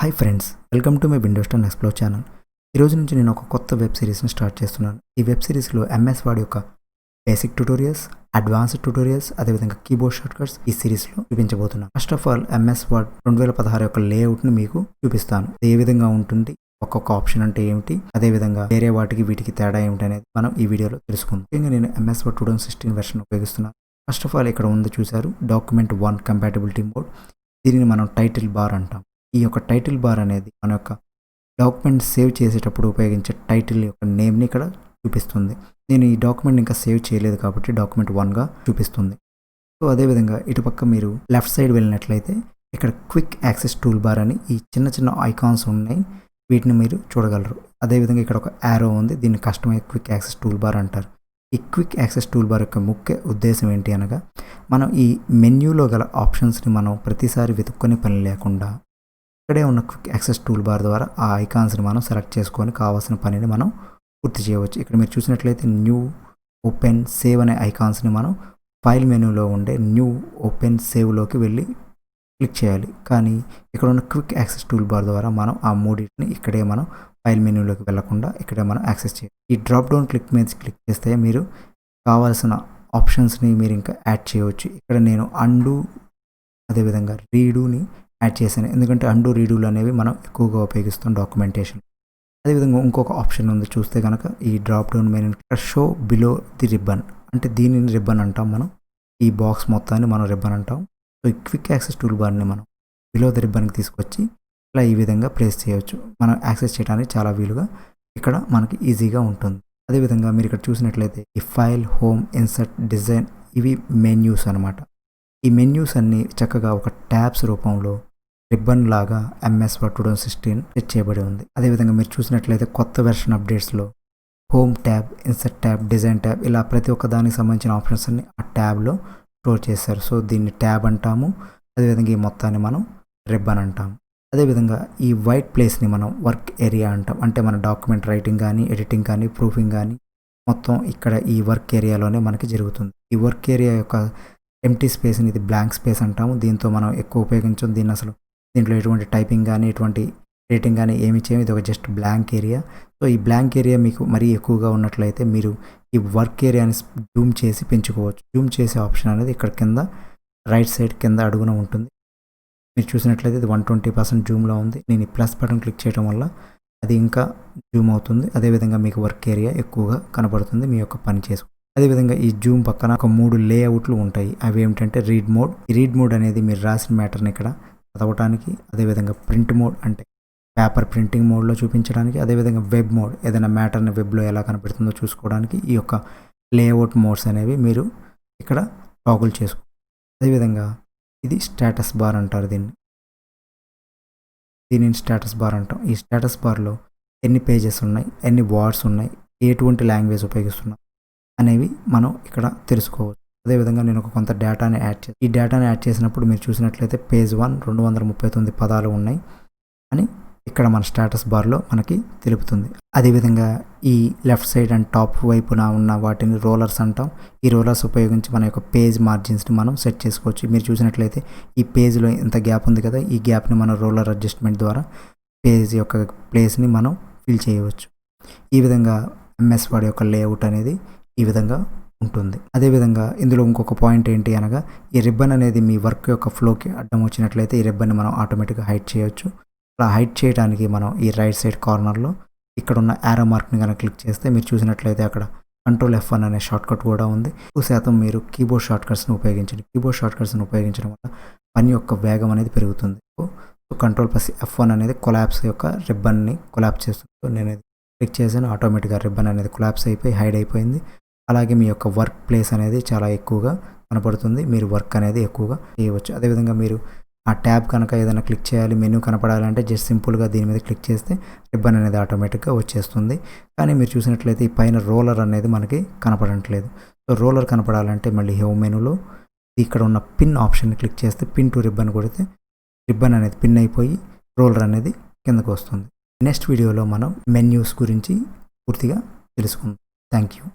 Hi friends, welcome to my Windows and explore channel. ఈరోజు నుంచి నేను ఒక కొత్త వెబ్ సిరీస్ని స్టార్ట్ చేస్తున్నాను. ఈ వెబ్ సిరీస్లో ఎంఎస్ వర్డ్ యొక్క బేసిక్ ట్యూటోరియల్స్, అడ్వాన్స్డ్ ట్యూటోరియల్స్, అదేవిధంగా కీబోర్డ్ షార్ట్కట్స్ ఈ సిరీస్లో చూపించబోతున్నాను. First of all MS word 2016 యొక్క లేఅవుట్ని మీకు చూపిస్తాను. ఏ విధంగా ఉంటుంది, ఒక్కొక్క ఆప్షన్ అంటే ఏమిటి, అదేవిధంగా వేరే వాటికి వీటికి తేడా ఏమిటి అనేది మనం ఈ వీడియోలో తెలుసుకుందాం. ముఖ్యంగా నేను ఎంఎస్ వర్డ్ 2016 వెర్షన్ ఉపయోగిస్తున్నాను. ఫస్ట్ ఆఫ్ ఆల్ ఇక్కడ ఉంది చూసారు, డాక్యుమెంట్ 1 కంపాటబిలిటీ మోడ్. దీనిని మనం టైటిల్ బార్ అంటాం. ఈ యొక్క టైటిల్ బార్ అనేది మన యొక్క డాక్యుమెంట్ సేవ్ చేసేటప్పుడు ఉపయోగించే టైటిల్ యొక్క నేమ్ని ఇక్కడ చూపిస్తుంది. నేను ఈ డాక్యుమెంట్ ఇంకా సేవ్ చేయలేదు కాబట్టి డాక్యుమెంట్ 1గా చూపిస్తుంది. సో అదేవిధంగా ఇటుపక్క మీరు లెఫ్ట్ సైడ్ వెళ్ళినట్లయితే ఇక్కడ క్విక్ యాక్సెస్ టూల్ బార్ అని ఈ చిన్న చిన్న ఐకాన్స్ ఉన్నాయి, వీటిని మీరు చూడగలరు. అదేవిధంగా ఇక్కడ ఒక యారో ఉంది, దీన్ని customise quick access toolbar అంటారు. ఈ క్విక్ యాక్సెస్ టూల్ బార్ యొక్క ముఖ్య ఉద్దేశం ఏంటి అనగా, మనం ఈ మెన్యూలో గల ఆప్షన్స్ని మనం ప్రతిసారి వెతుక్కొని పని లేకుండా ఇక్కడే ఉన్న క్విక్ యాక్సెస్ టూల్ బార్ ద్వారా ఆ ఐకాన్స్ని మనం సెలెక్ట్ చేసుకొని కావాల్సిన పనిని మనం పూర్తి చేయవచ్చు. ఇక్కడ మీరు చూసినట్లయితే న్యూ, ఓపెన్, సేవ్ అనే ఐకాన్స్ని మనం ఫైల్ మెనూలో ఉండే న్యూ, ఓపెన్, సేవ్లోకి వెళ్ళి క్లిక్ చేయాలి. కానీ ఇక్కడ ఉన్న క్విక్ యాక్సెస్ టూల్ బార్ ద్వారా మనం ఆ మూడింటిని ఇక్కడే మనం ఫైల్ మెనూలోకి వెళ్లకుండా ఇక్కడే మనం యాక్సెస్ చేయాలి. ఈ డ్రాప్ డౌన్ క్లిక్ మీద క్లిక్ చేస్తే మీరు కావాల్సిన ఆప్షన్స్ని మీరు ఇంకా యాడ్ చేయవచ్చు. ఇక్కడ నేను అండు, అదేవిధంగా రీడూని యాడ్ చేశాను, ఎందుకంటే అండు, రీడూలు అనేవి మనం ఎక్కువగా ఉపయోగిస్తాం డాక్యుమెంటేషన్. అదేవిధంగా ఇంకొక ఆప్షన్ ఉంది, చూస్తే కనుక ఈ drop down menu show below the ribbon, అంటే దీనిని రిబ్బన్ అంటాం మనం. ఈ బాక్స్ మొత్తాన్ని మనం రిబ్బన్ అంటాం. సో ఈ క్విక్ యాక్సెస్ టూల్ బార్ని మనం బిలో ది రిబ్బన్కి తీసుకొచ్చి ఇలా ఈ విధంగా ప్లేస్ చేయవచ్చు. మనం యాక్సెస్ చేయడానికి చాలా వీలుగా ఇక్కడ మనకి ఈజీగా ఉంటుంది. అదేవిధంగా మీరు ఇక్కడ చూసినట్లయితే ఈ ఫైల్, హోమ్, ఇన్సర్ట్, డిజైన్ ఇవి మెన్యూస్ అనమాట. ఈ మెన్యూస్ అన్నీ చక్కగా ఒక ట్యాబ్స్ రూపంలో రిబ్బన్ లాగా ఎంఎస్ వర్డ్ 2016 సెట్ చేయబడి ఉంది. అదేవిధంగా మీరు చూసినట్లయితే కొత్త వెర్షన్ అప్డేట్స్లో home tab, insert tab, design tab ఇలా ప్రతి ఒక్క దానికి సంబంధించిన ఆప్షన్స్ అన్ని ఆ ట్యాబ్లో స్టోర్ చేశారు. సో దీన్ని ట్యాబ్ అంటాము. అదేవిధంగా ఈ మొత్తాన్ని మనం రిబ్బన్ అంటాము. అదేవిధంగా ఈ వైట్ ప్లేస్ని మనం వర్క్ ఏరియా అంటాం. అంటే మన డాక్యుమెంట్ రైటింగ్ కానీ, ఎడిటింగ్ కానీ, ప్రూఫింగ్ కానీ మొత్తం ఇక్కడ ఈ వర్క్ ఏరియాలోనే మనకి జరుగుతుంది. ఈ వర్క్ ఏరియా యొక్క ఎంటీ స్పేస్ని ఇది బ్లాంక్ స్పేస్ అంటాము. దీంతో మనం ఎక్కువ ఉపయోగించం. దీంట్లో ఎటువంటి టైపింగ్ కానీ, ఎటువంటి రేటింగ్ కానీ ఏమి చేయము. ఇది ఒక జస్ట్ బ్లాంక్ ఏరియా. సో ఈ బ్లాంక్ ఏరియా మీకు మరీ ఎక్కువగా ఉన్నట్లయితే మీరు ఈ వర్క్ ఏరియాని జూమ్ చేసి పెంచుకోవచ్చు. జూమ్ చేసే ఆప్షన్ అనేది ఇక్కడ కింద రైట్ సైడ్ కింద అడుగున ఉంటుంది. మీరు చూసినట్లయితే ఇది 120% జూమ్లో ఉంది. నేను ఈ ప్లస్ బటన్ క్లిక్ చేయడం వల్ల అది ఇంకా జూమ్ అవుతుంది. అదేవిధంగా మీకు వర్క్ ఏరియా ఎక్కువగా కనబడుతుంది మీ యొక్క పని చేసుకు. అదేవిధంగా ఈ జూమ్ పక్కన ఒక 3 లేఅవుట్లు ఉంటాయి. అవి ఏమిటంటే రీడ్ మోడ్. ఈ రీడ్ మోడ్ అనేది మీరు రాసిన మ్యాటర్ని ఇక్కడ చదవటానికి, అదేవిధంగా ప్రింట్ మోడ్ అంటే పేపర్ ప్రింటింగ్ మోడ్లో చూపించడానికి, అదేవిధంగా వెబ్ మోడ్ ఏదైనా మ్యాటర్ని వెబ్లో ఎలా కనబడుతుందో చూసుకోవడానికి ఈ యొక్క లేఅవుట్ మోడ్స్ అనేవి మీరు ఇక్కడ టాగుల్ చేసుకో. అదేవిధంగా ఇది స్టేటస్ బార్ అంటారు. దీనిని స్టేటస్ బార్ అంటాం. ఈ స్టేటస్ బార్లో ఎన్ని పేజెస్ ఉన్నాయి, ఎన్ని వర్డ్స్ ఉన్నాయి, ఎటువంటి లాంగ్వేజ్ ఉపయోగిస్తున్నాం అనేవి మనం ఇక్కడ తెలుసుకోవచ్చు. అదేవిధంగా నేను ఒక కొంత డేటాని యాడ్ చేసి ఈ డేటాని యాడ్ చేసినప్పుడు మీరు చూసినట్లయితే పేజ్ 1 239 పదాలు ఉన్నాయి అని ఇక్కడ మన స్టేటస్ బార్లో మనకి తెలుపుతుంది. అదేవిధంగా ఈ లెఫ్ట్ సైడ్ అండ్ టాప్ వైపున ఉన్న వాటిని రోలర్స్ అంటాం. ఈ రోలర్స్ ఉపయోగించి మన యొక్క పేజ్ మార్జిన్స్ని మనం సెట్ చేసుకోవచ్చు. మీరు చూసినట్లయితే ఈ పేజ్లో ఇంత గ్యాప్ ఉంది కదా, ఈ గ్యాప్ని మనం రోలర్ అడ్జస్ట్మెంట్ ద్వారా పేజ్ యొక్క ప్లేస్ని మనం ఫిల్ చేయవచ్చు. ఈ విధంగా ఎంఎస్ వర్డ్ యొక్క లేఅవుట్ అనేది ఈ విధంగా ఉంటుంది. అదేవిధంగా ఇందులో ఇంకొక పాయింట్ ఏంటి అనగా, ఈ రిబ్బన్ అనేది మీ వర్క్ యొక్క ఫ్లోకి అడ్డం వచ్చినట్లయితే ఈ రిబ్బన్ని మనం ఆటోమేటిక్గా హైడ్ చేయొచ్చు. అలా హైడ్ చేయడానికి మనం ఈ రైట్ సైడ్ కార్నర్లో ఇక్కడ ఉన్న యారో మార్క్ని కనుక క్లిక్ చేస్తే మీరు చూసినట్లయితే అక్కడ కంట్రోల్ F1 అనే షార్ట్కట్ కూడా ఉంది. 2% మీరు కీబోర్డ్ షార్ట్కట్స్ని ఉపయోగించండి. కీబోర్డ్ షార్ట్కట్స్ని ఉపయోగించడం వల్ల పని యొక్క వేగం అనేది పెరుగుతుంది. సో కంట్రోల్ F1 అనేది కొలాప్స్ యొక్క రిబ్బన్ని కొలాప్స్ చేస్తుంది. సో నేను క్లిక్ చేశాను, ఆటోమేటిక్గా రిబ్బన్ అనేది కొలాప్స్ అయిపోయి హైడ్ అయిపోయింది. అలాగే మీ యొక్క వర్క్ ప్లేస్ అనేది చాలా ఎక్కువగా కనపడుతుంది. మీరు వర్క్ అనేది ఎక్కువగా చేయవచ్చు. అదేవిధంగా మీరు ఆ ట్యాబ్ కనుక ఏదైనా క్లిక్ చేయాలి, మెనూ కనపడాలంటే జస్ట్ సింపుల్గా దీని మీద క్లిక్ చేస్తే రిబ్బన్ అనేది ఆటోమేటిక్గా వచ్చేస్తుంది. కానీ మీరు చూసినట్లయితే ఈ పైన రోలర్ అనేది మనకి కనపడట్లేదు. సో రోలర్ కనపడాలంటే మళ్ళీ హోమ్ మెనూలో ఇక్కడ ఉన్న పిన్ ఆప్షన్ని క్లిక్ చేస్తే పిన్ టు రిబ్బన్ కొడితే రిబ్బన్ అనేది పిన్ అయిపోయి రోలర్ అనేది కిందకు వస్తుంది. నెక్స్ట్ వీడియోలో మనం మెన్యూస్ గురించి పూర్తిగా తెలుసుకుందాం. Thank you.